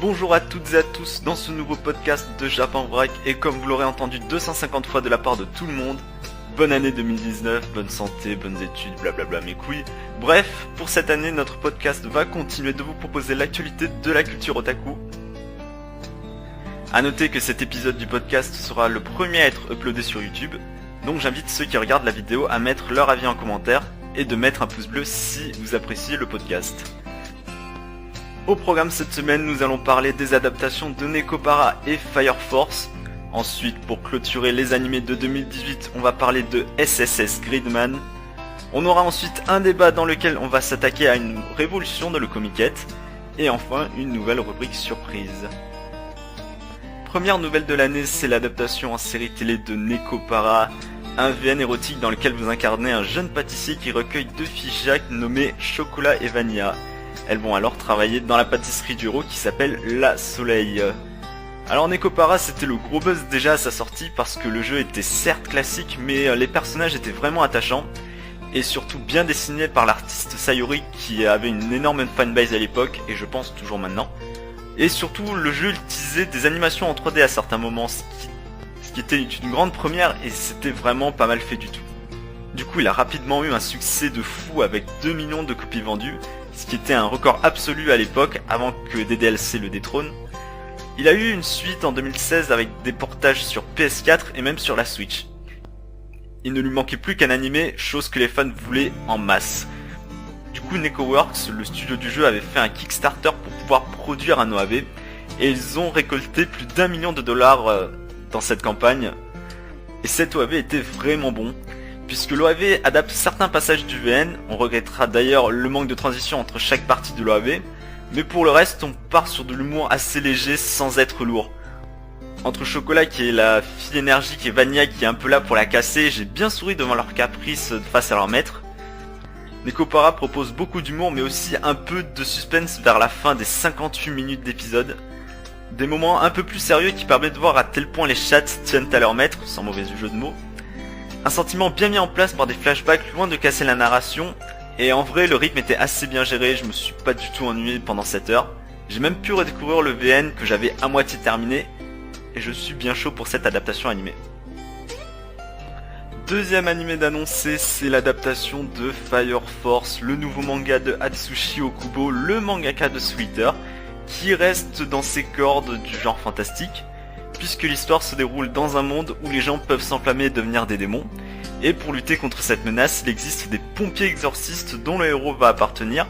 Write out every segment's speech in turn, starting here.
Bonjour à toutes et à tous dans ce nouveau podcast de Japon Vrac, et comme vous l'aurez entendu 250 fois de la part de tout le monde, bonne année 2019, bonne santé, bonnes études, blablabla mes couilles. Bref, pour cette année, notre podcast va continuer de vous proposer l'actualité de la culture otaku. A noter que cet épisode du podcast sera le premier à être uploadé sur YouTube, donc j'invite ceux qui regardent la vidéo à mettre leur avis en commentaire et de mettre un pouce bleu si vous appréciez le podcast. Au programme cette semaine, nous allons parler des adaptations de Nekopara et Fire Force. Ensuite, pour clôturer les animés de 2018, on va parler de SSS Gridman. On aura ensuite un débat dans lequel on va s'attaquer à une révolution de le comiquette. Et enfin, une nouvelle rubrique surprise. Première nouvelle de l'année, c'est l'adaptation en série télé de Nekopara, un VN érotique dans lequel vous incarnez un jeune pâtissier qui recueille deux figeacs nommés Chocolat et Vanilla. Elles vont alors travailler dans la pâtisserie du héros qui s'appelle La Soleil. Alors Nekopara, c'était le gros buzz déjà à sa sortie parce que le jeu était certes classique, mais les personnages étaient vraiment attachants et surtout bien dessinés par l'artiste Sayori qui avait une énorme fanbase à l'époque et je pense toujours maintenant. Et surtout le jeu utilisait des animations en 3D à certains moments, ce qui était une grande première et c'était vraiment pas mal fait du tout. Du coup il a rapidement eu un succès de fou avec 2 millions de copies vendues, ce qui était un record absolu à l'époque avant que des DLC le détrônent. Il a eu une suite en 2016 avec des portages sur PS4 et même sur la Switch. Il ne lui manquait plus qu'un animé, chose que les fans voulaient en masse. Du coup NekoWorks, le studio du jeu, avait fait un Kickstarter pour pouvoir produire un OAV et ils ont récolté plus d'1 million de dollars dans cette campagne. Et cet OAV était vraiment bon, puisque l'OAV adapte certains passages du VN, on regrettera d'ailleurs le manque de transition entre chaque partie de l'OAV, mais pour le reste on part sur de l'humour assez léger sans être lourd. Entre Chocolat qui est la fille énergique et Vanilla qui est un peu là pour la casser, j'ai bien souri devant leurs caprices face à leur maître. Nekopara propose beaucoup d'humour mais aussi un peu de suspense vers la fin des 58 minutes d'épisode. Des moments un peu plus sérieux qui permettent de voir à tel point les chats tiennent à leur maître, sans mauvais jeu de mots. Un sentiment bien mis en place par des flashbacks loin de casser la narration, et en vrai le rythme était assez bien géré, je me suis pas du tout ennuyé pendant cette heure. J'ai même pu redécouvrir le VN que j'avais à moitié terminé, et je suis bien chaud pour cette adaptation animée. Deuxième animé d'annoncer, c'est l'adaptation de Fire Force, le nouveau manga de Atsushi Okubo, le mangaka de Sweeter, qui reste dans ses cordes du genre fantastique, puisque l'histoire se déroule dans un monde où les gens peuvent s'enflammer et devenir des démons, et pour lutter contre cette menace, il existe des pompiers exorcistes dont le héros va appartenir.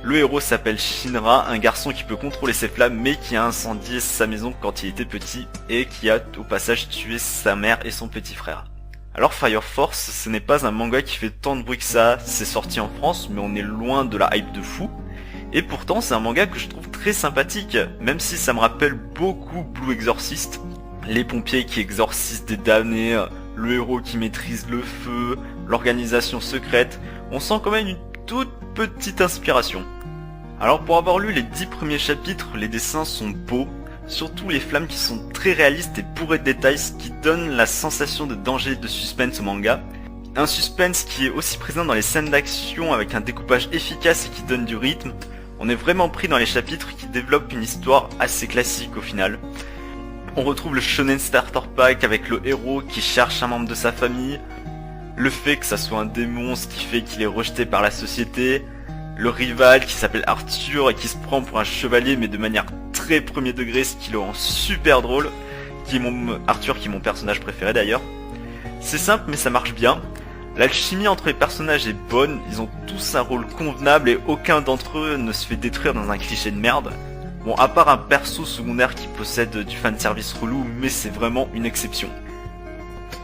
Le héros s'appelle Shinra, un garçon qui peut contrôler ses flammes mais qui a incendié sa maison quand il était petit, et qui a au passage tué sa mère et son petit frère. Alors Fire Force, ce n'est pas un manga qui fait tant de bruit que ça, c'est sorti en France mais on est loin de la hype de fou. Et pourtant c'est un manga que je trouve très sympathique, même si ça me rappelle beaucoup Blue Exorcist. Les pompiers qui exorcisent des damnés, le héros qui maîtrise le feu, l'organisation secrète, on sent quand même une toute petite inspiration. Alors pour avoir lu les 10 premiers chapitres, les dessins sont beaux, surtout les flammes qui sont très réalistes et bourrées de détails, ce qui donne la sensation de danger et de suspense au manga. Un suspense qui est aussi présent dans les scènes d'action avec un découpage efficace et qui donne du rythme. On est vraiment pris dans les chapitres qui développent une histoire assez classique au final. On retrouve le Shonen Starter Pack avec le héros qui cherche un membre de sa famille, le fait que ça soit un démon, ce qui fait qu'il est rejeté par la société, le rival qui s'appelle Arthur et qui se prend pour un chevalier mais de manière très premier degré, ce qui le rend super drôle, Arthur qui est mon personnage préféré d'ailleurs. C'est simple mais ça marche bien. L'alchimie entre les personnages est bonne, ils ont tous un rôle convenable et aucun d'entre eux ne se fait détruire dans un cliché de merde. Bon, à part un perso secondaire qui possède du fanservice relou, mais c'est vraiment une exception.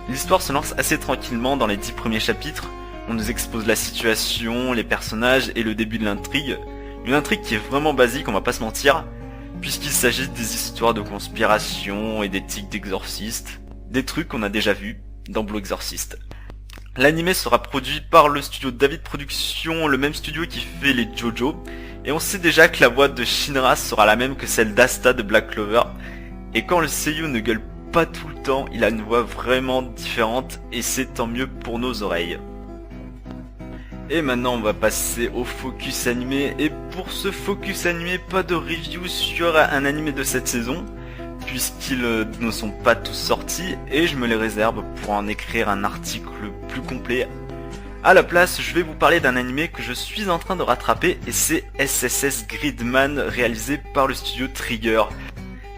L'histoire se lance assez tranquillement dans les 10 premiers chapitres, on nous expose la situation, les personnages et le début de l'intrigue. Une intrigue qui est vraiment basique, on va pas se mentir, puisqu'il s'agit des histoires de conspiration et d'éthique d'exorcistes, des trucs qu'on a déjà vus dans Blue Exorcist. L'anime sera produit par le studio David Productions, le même studio qui fait les JoJo, et on sait déjà que la voix de Shinra sera la même que celle d'Asta de Black Clover, et quand le seiyuu ne gueule pas tout le temps, il a une voix vraiment différente, et c'est tant mieux pour nos oreilles. Et maintenant on va passer au focus animé, et pour ce focus animé, pas de review sur un animé de cette saison, puisqu'ils ne sont pas tous sortis, et je me les réserve pour en écrire un article plus complet. À la place, je vais vous parler d'un animé que je suis en train de rattraper, et c'est SSS Gridman, réalisé par le studio Trigger.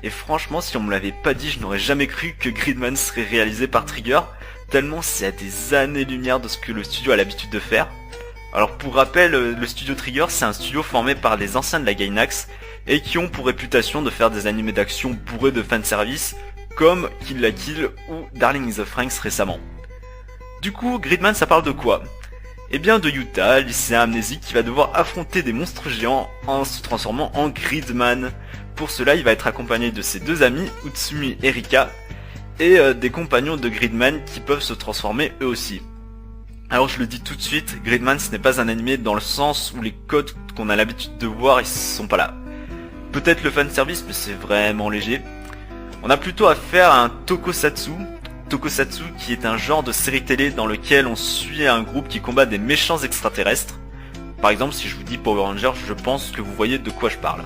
Et franchement, si on me l'avait pas dit, je n'aurais jamais cru que Gridman serait réalisé par Trigger, tellement c'est à des années-lumière de ce que le studio a l'habitude de faire. Alors pour rappel, le studio Trigger, c'est un studio formé par des anciens de la Gainax, et qui ont pour réputation de faire des animés d'action bourrés de fanservice, comme Kill la Kill ou Darling in the Franxx récemment. Du coup, Gridman ça parle de quoi? Eh bien de Yuta, lycéen amnésique qui va devoir affronter des monstres géants en se transformant en Gridman. Pour cela, il va être accompagné de ses deux amis, Utsumi et Rika, et des compagnons de Gridman qui peuvent se transformer eux aussi. Alors je le dis tout de suite, Gridman ce n'est pas un animé dans le sens où les codes qu'on a l'habitude de voir ils sont pas là. Peut-être le fanservice, mais c'est vraiment léger. On a plutôt affaire à un tokusatsu. Tokusatsu qui est un genre de série télé dans lequel on suit un groupe qui combat des méchants extraterrestres. Par exemple, si je vous dis Power Rangers, je pense que vous voyez de quoi je parle.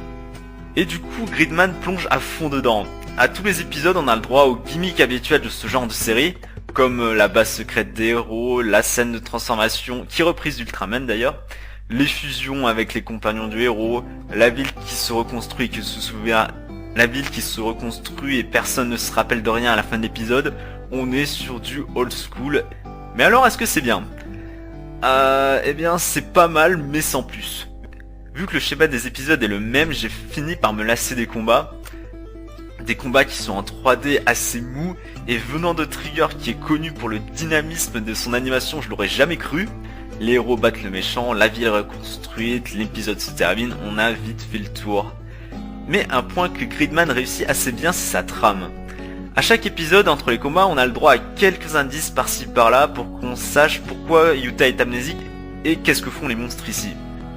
Et du coup, Gridman plonge à fond dedans. À tous les épisodes, on a le droit aux gimmicks habituels de ce genre de série, comme la base secrète des héros, la scène de transformation, qui est reprise d'Ultraman d'ailleurs, les fusions avec les compagnons du héros, la ville qui se reconstruit et personne ne se rappelle de rien à la fin de l'épisode. On est sur du old school. Mais alors, est-ce que c'est bien? Eh bien, c'est pas mal, mais sans plus. Vu que le schéma des épisodes est le même, j'ai fini par me lasser des combats. Des combats qui sont en 3D assez mous, et venant de Trigger qui est connu pour le dynamisme de son animation, je l'aurais jamais cru. Les héros battent le méchant, la ville est reconstruite, l'épisode se termine, on a vite fait le tour. Mais un point que Gridman réussit assez bien, c'est sa trame. À chaque épisode, entre les combats, on a le droit à quelques indices par-ci par-là pour qu'on sache pourquoi Yuta est amnésique et qu'est-ce que font les monstres ici.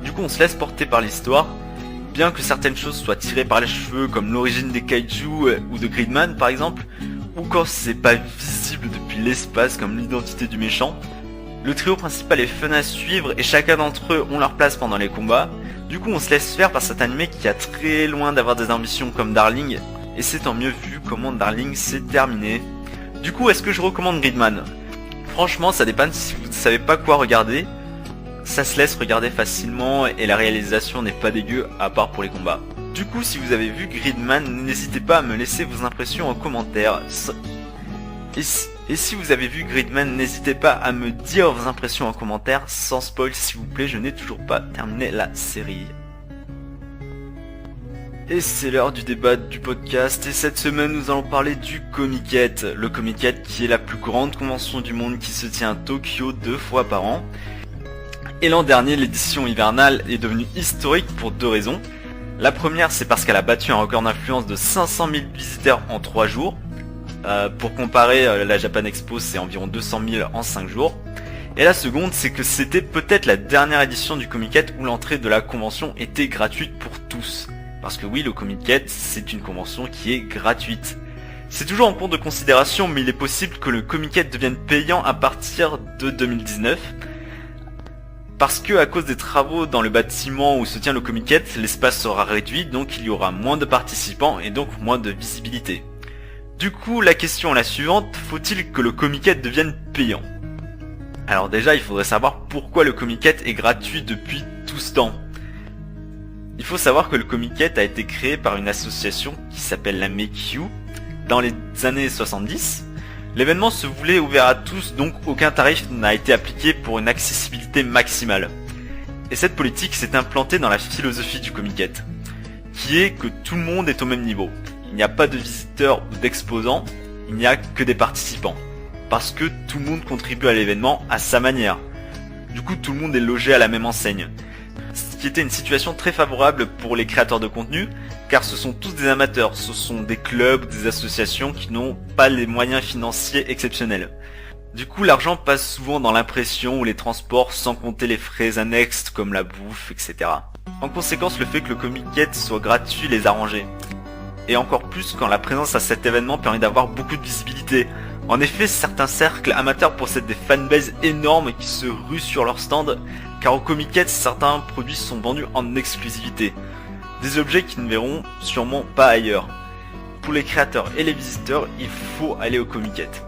Du coup, on se laisse porter par l'histoire, bien que certaines choses soient tirées par les cheveux, comme l'origine des kaiju ou de Gridman par exemple, ou quand c'est pas visible depuis l'espace comme l'identité du méchant. Le trio principal est fun à suivre et chacun d'entre eux ont leur place pendant les combats. Du coup, on se laisse faire par cet animé qui a très loin d'avoir des ambitions comme Darling, et c'est tant mieux vu comment Darling s'est terminé. Du coup, est-ce que je recommande Gridman? Franchement, ça dépend si vous ne savez pas quoi regarder. Ça se laisse regarder facilement et la réalisation n'est pas dégueu à part pour les combats. Du coup, si vous avez vu Gridman, n'hésitez pas à me laisser vos impressions en commentaire. Et si vous avez vu Gridman, n'hésitez pas à me dire vos impressions en commentaire, sans spoil s'il vous plaît, je n'ai toujours pas terminé la série. Et c'est l'heure du débat du podcast, et cette semaine nous allons parler du Comiket. Le Comiket qui est la plus grande convention du monde qui se tient à Tokyo 2 fois par an. Et l'an dernier, l'édition hivernale est devenue historique pour deux raisons. La première, c'est parce qu'elle a battu un record d'influence de 500 000 visiteurs en 3 jours. Pour comparer, la Japan Expo, c'est environ 200 000 en 5 jours. Et la seconde, c'est que c'était peut-être la dernière édition du Comiket où l'entrée de la convention était gratuite pour tous. Parce que oui, le Comiket, c'est une convention qui est gratuite. C'est toujours en cours de considération, mais il est possible que le Comiket devienne payant à partir de 2019. Parce que à cause des travaux dans le bâtiment où se tient le Comiket, l'espace sera réduit, donc il y aura moins de participants et donc moins de visibilité. Du coup, la question est la suivante, faut-il que le Comiket devienne payant? Alors déjà, il faudrait savoir pourquoi le Comiket est gratuit depuis tout ce temps. Il faut savoir que le Comiket a été créé par une association qui s'appelle la Meikyu dans les années 70. L'événement se voulait ouvert à tous, donc aucun tarif n'a été appliqué pour une accessibilité maximale. Et cette politique s'est implantée dans la philosophie du Comiket, qui est que tout le monde est au même niveau. Il n'y a pas de visiteurs ou d'exposants, il n'y a que des participants. Parce que tout le monde contribue à l'événement à sa manière. Du coup, tout le monde est logé à la même enseigne. Ce qui était une situation très favorable pour les créateurs de contenu, car ce sont tous des amateurs, ce sont des clubs, des associations qui n'ont pas les moyens financiers exceptionnels. Du coup, l'argent passe souvent dans l'impression ou les transports, sans compter les frais annexes comme la bouffe, etc. En conséquence, le fait que le Comiket soit gratuit les arrangeait. Et encore plus quand la présence à cet événement permet d'avoir beaucoup de visibilité. En effet, certains cercles amateurs possèdent des fanbases énormes qui se ruent sur leur stand, car au Comiket, certains produits sont vendus en exclusivité. Des objets qui ne verront sûrement pas ailleurs. Pour les créateurs et les visiteurs, il faut aller au Comiket.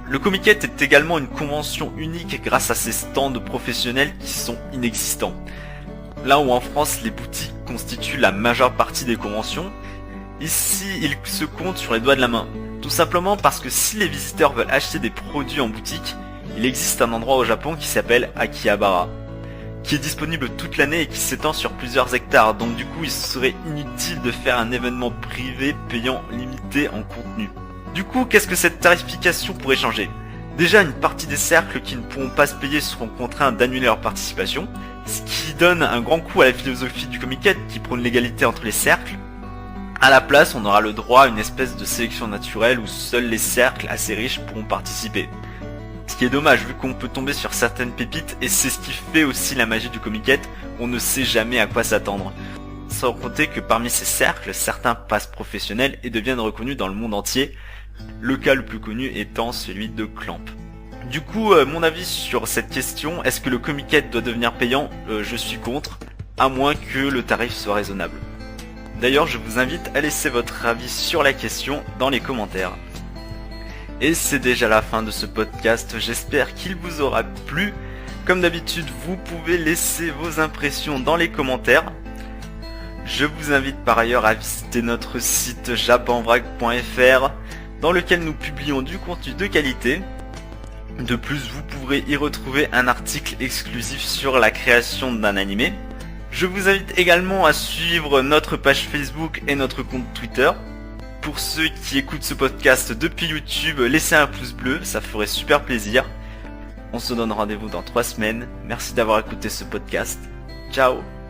Le Comiket est également une convention unique grâce à ses stands professionnels qui sont inexistants. Là où en France, les boutiques constituent la majeure partie des conventions, ici, ils se comptent sur les doigts de la main. Tout simplement parce que si les visiteurs veulent acheter des produits en boutique, il existe un endroit au Japon qui s'appelle Akihabara, qui est disponible toute l'année et qui s'étend sur plusieurs hectares, donc du coup il serait inutile de faire un événement privé payant limité en contenu. Du coup, qu'est-ce que cette tarification pourrait changer? Déjà, une partie des cercles qui ne pourront pas se payer seront contraints d'annuler leur participation, ce qui donne un grand coup à la philosophie du Comiket qui prône l'égalité entre les cercles. À la place, on aura le droit à une espèce de sélection naturelle où seuls les cercles assez riches pourront participer. Ce qui est dommage vu qu'on peut tomber sur certaines pépites et c'est ce qui fait aussi la magie du Comiket, on ne sait jamais à quoi s'attendre. Sans compter que parmi ces cercles, certains passent professionnels et deviennent reconnus dans le monde entier, le cas le plus connu étant celui de Clamp. Du coup, mon avis sur cette question, est-ce que le Comiket doit devenir payant? Je suis contre, à moins que le tarif soit raisonnable. D'ailleurs, je vous invite à laisser votre avis sur la question dans les commentaires. Et c'est déjà la fin de ce podcast, j'espère qu'il vous aura plu. Comme d'habitude, vous pouvez laisser vos impressions dans les commentaires. Je vous invite par ailleurs à visiter notre site japanvrac.fr dans lequel nous publions du contenu de qualité. De plus, vous pourrez y retrouver un article exclusif sur la création d'un animé. Je vous invite également à suivre notre page Facebook et notre compte Twitter. Pour ceux qui écoutent ce podcast depuis YouTube, laissez un pouce bleu, ça ferait super plaisir. On se donne rendez-vous dans 3 semaines. Merci d'avoir écouté ce podcast. Ciao!